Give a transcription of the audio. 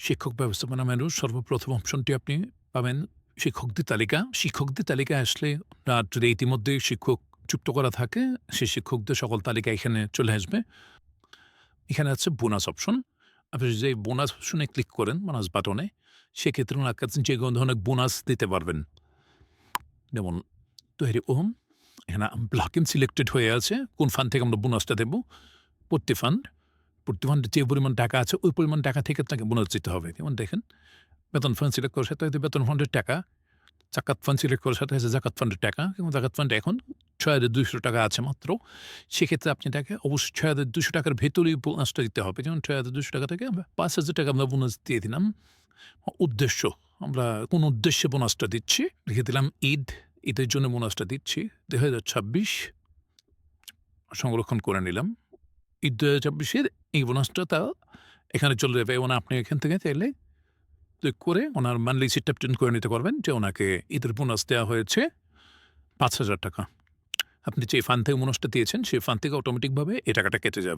শিক্ষক ব্যবস্থাপনা মেনু সর্বপ্রথম অপশনটি আপনি পাবেন শিক্ষকদের তালিকা। শিক্ষকদের তালিকায় আসলে আপনার যদি ইতিমধ্যে শিক্ষক যুক্ত করা থাকে, সেই শিক্ষকদের সকল তালিকা এখানে চলে আসবে। এখানে আছে বোনাস অপশন। আপনি যদি এই বোনাস অপশনে ক্লিক করেন, বোনাস বাটনে, সেক্ষেত্রে ওনার কাছে যে কোনো ধরনের বোনাস দিতে পারবেন। যেমন তৈরি এখানে ব্লকিং সিলেক্টেড হয়ে আছে কোন ফান্ড থেকে আমরা বোনাসটা দেব। প্রতি ফান্ডে যে পরিমাণ টাকা আছে ওই পরিমাণ টাকা থেকে আপনাকে বোনাস দিতে হবে। যেমন দেখেন, বেতন ফান্ড সিলেক্ট করার সাথে হয়তো বেতন ফান্ডের টাকা, জাকাত ফান্ড সিলেক্ট করার সাথে হচ্ছে জাকাত ফান্ডের টাকা, এবং জাকাত ফান্ডে এখন ৬,২০০ টাকা আছে মাত্র। সেক্ষেত্রে আপনি তাকে অবশ্যই ৬,২০০ টাকার ভেতরেই বোনাসটা দিতে হবে। যেমন ৬,২০০ টাকা থেকে আমরা ৫,০০০ টাকা আমরা বোনাস দিয়ে দিলাম। উদ্দেশ্য, আমরা কোন উদ্দেশ্যে বোনাসটা দিচ্ছি লিখে দিলাম ঈদের জন্য বোনাসটা দিচ্ছি ২০২৬ সংরক্ষণ করে নিলাম। ঈদ ২০২৬-এর এই বোনাসটা এখানে চলে যাবে এবং আপনি এখান থেকে চাইলে ক্লিক করে ওনার মান্থলি সিটটা প্রিন্ট করে নিতে পারবেন যে ওনাকে ঈদের বোনাস দেওয়া হয়েছে ৫,০০০ টাকা। আপনি যে ফান্ড থেকে বোনাসটা দিয়েছেন সেই ফান্ড থেকে অটোমেটিকভাবে এই টাকাটা কেটে যাবে।